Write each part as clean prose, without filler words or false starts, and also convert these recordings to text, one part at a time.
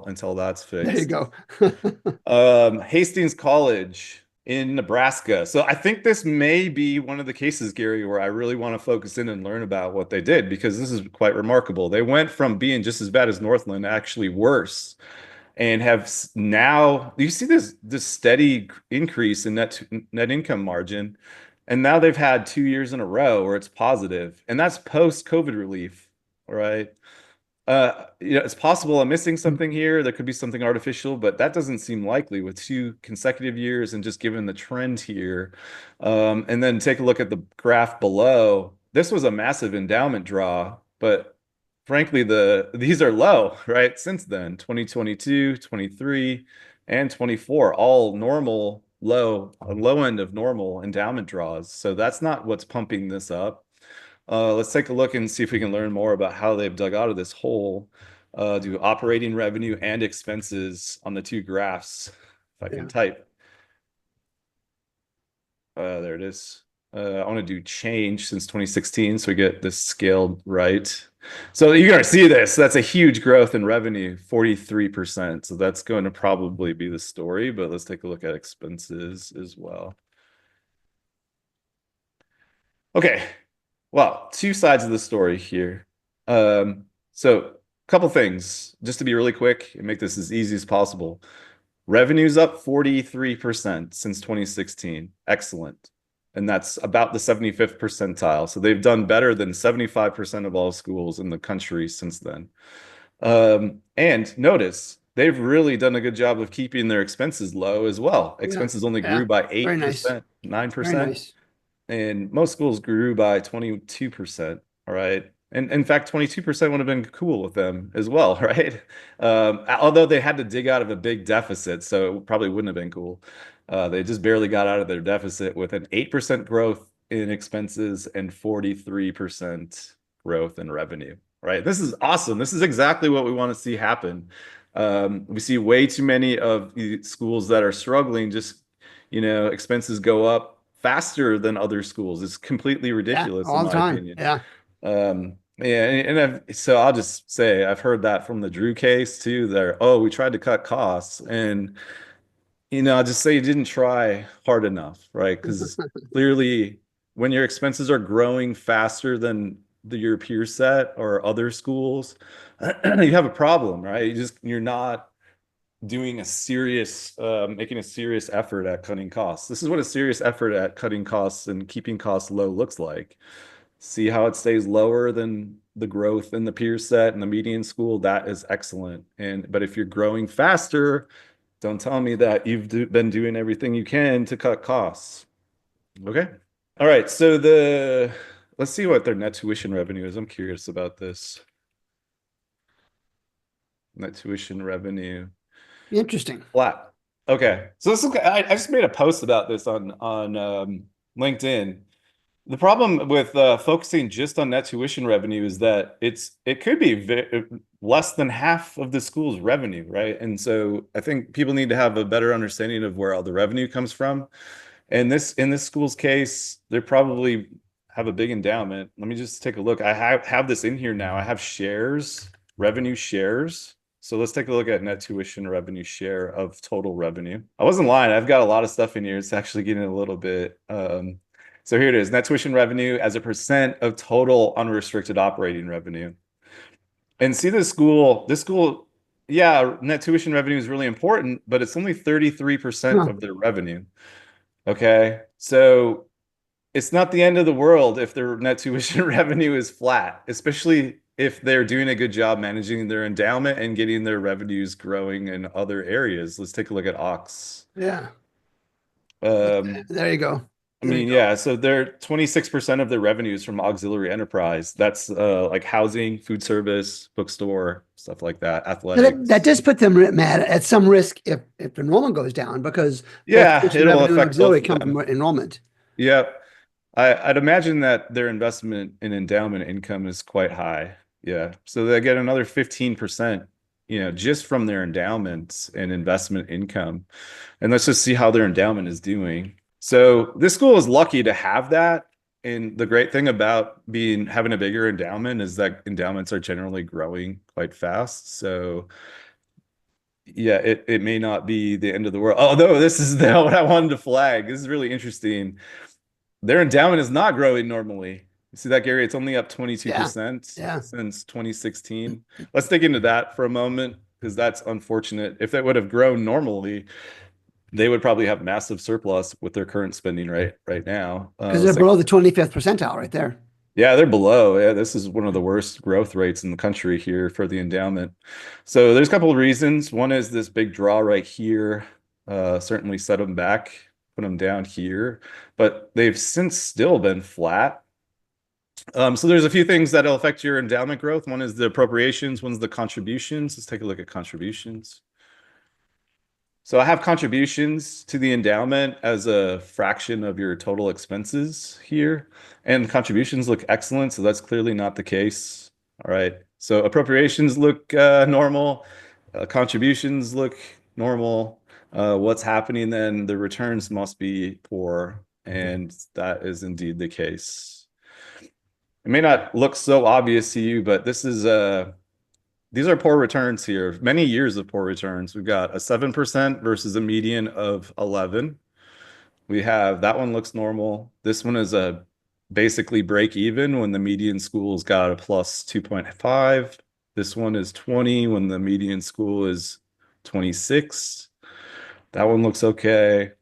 until that's There you fixed. go. Hastings College in Nebraska. So I think this may be one of the cases, Gary, where I really want to focus in and learn about what they did because this is quite remarkable. They went from being just as bad as Northland to actually worse and have now you see this steady increase in net income margin. And now they've had 2 years in a row where it's positive, and that's post COVID relief. All right. It's possible I'm missing something here. There could be something artificial, but that doesn't seem likely with 2 consecutive years and just given the trend here. And then take a look at the graph below. This was a massive endowment draw, but frankly, these are low, right? Since then, 2022, 23, and 24, all normal low end of normal endowment draws. So that's not what's pumping this up. Let's take a look and see if we can learn more about how they've dug out of this hole. Do operating revenue and expenses on the two graphs. If I can Yeah. type. There it is. I want to do change since 2016 so we get this scaled right. So you're going to see this. That's a huge growth in revenue, 43%. So that's going to probably be the story, but let's take a look at expenses as well. Okay, well, two sides of the story here. So a couple things, just to be really quick and make this as easy as possible. Revenue's up 43% since 2016. Excellent. And that's about the 75th percentile. So they've done better than 75% of all schools in the country since then. And notice they've really done a good job of keeping their expenses low as well. Yeah. Expenses only Yeah. grew by Very nice. 8%, Very 9%. nice. And most schools grew by 22%. All right. And in fact, 22% would have been cool with them as well, right? Although they had to dig out of a big deficit, so it probably wouldn't have been cool. They just barely got out of their deficit with an 8% growth in expenses and 43% growth in revenue, right? This is awesome. This is exactly what we want to see happen. We see way too many of the schools that are struggling just expenses go up faster than other schools. It's completely Yeah. ridiculous, in All the my time. opinion. Yeah. Yeah, so I'll just say I've heard that from the Drew case too. There, oh, we tried to cut costs, and I just say you didn't try hard enough, right? Because clearly, when your expenses are growing faster than your peer set or other schools, you have a problem, right? You're not doing making a serious effort at cutting costs. This is what a serious effort at cutting costs and keeping costs low looks like. See how it stays lower than the growth in the peer set and the median school. That is excellent. But if you're growing faster, don't tell me that been doing everything you can to cut costs. Okay. All right. So let's see what their net tuition revenue is. I'm curious about this. Net tuition revenue. Interesting. Flat. Okay. So I just made a post about this on LinkedIn. The problem with focusing just on net tuition revenue is that it could be less than half of the school's revenue, right? And so I think people need to have a better understanding of where all the revenue comes from. And in this school's case, they probably have a big endowment. Let me just take a look. I have this in here now. I have shares, revenue shares. So let's take a look at net tuition revenue share of total revenue. I wasn't lying. I've got a lot of stuff in here. It's actually getting a little bit. So here it is, net tuition revenue as a percent of total unrestricted operating revenue. And see this school, yeah, net tuition revenue is really important, but it's only 33% Huh. of their revenue. Okay. So it's not the end of the world if their net tuition revenue is flat, especially if they're doing a good job managing their endowment and getting their revenues growing in other areas. Let's take a look at Ox. Yeah. Um, There you go. I There you mean, go. yeah, so they're 26% of their revenues from auxiliary enterprise. That's like housing, food service, bookstore, stuff like that, So that athletics. does put them, Matt, at some risk if enrollment goes down because both Yeah, tuition it'll revenue and affect both auxiliary of come them. from enrollment. Yeah. I'd imagine that their investment in endowment income is quite high. Yeah. So they get another 15%, just from their endowments and investment income. And let's just see how their endowment is doing. So this school is lucky to have that. And the great thing about having a bigger endowment is that endowments are generally growing quite fast. So yeah, it may not be the end of the world. Although this is what I wanted to flag. This is really interesting. Their endowment is not growing normally. You see that, Gary? It's only up Yeah, 22% yeah, since 2016. Let's dig into that for a moment because that's unfortunate. If they would have grown normally, they would probably have massive surplus with their current spending right now. because they're So below the 25th percentile right there. yeah, they're below. Yeah, this is one of the worst growth rates in the country here for the endowment. So there's a couple of reasons. One is this big draw right here, certainly set them back, put them down here, but they've since still been flat. So there's a few things that'll affect your endowment growth. One is the appropriations, one's the contributions. Let's take a look at contributions. So I have contributions to the endowment as a fraction of your total expenses here, and contributions look excellent, so that's clearly not the case. All right. So appropriations look normal, contributions look normal. What's happening then? The returns must be poor, and that is indeed the case. It may not look so obvious to you, but this is these are poor returns here. Many years of poor returns. We've got a 7% versus a median of 11. We have that one looks normal. This one is a basically break even when the median school's got a plus 2.5. This one is 20 when the median school is 26. That one looks okay.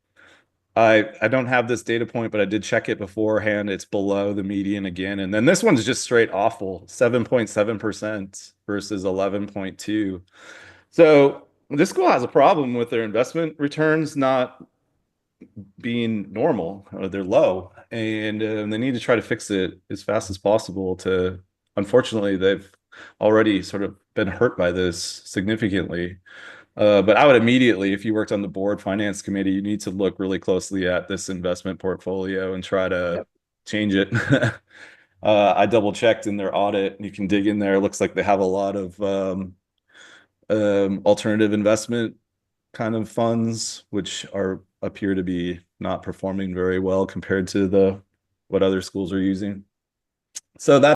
I don't have this data point, but I did check it beforehand. It's below the median again. And then this one's just straight awful, 7.7% versus 11.2. So this school has a problem with their investment returns not being normal. They're low, and they need to try to fix it as fast as possible to, unfortunately, they've already sort of been hurt by this significantly. But I would immediately, if you worked on the board finance committee, you need to look really closely at this investment portfolio and try to Yep. change it. I double checked in their audit. You can dig in there. It looks like they have a lot of alternative investment kind of funds, which are appear to be not performing very well compared to the what other schools are using. So that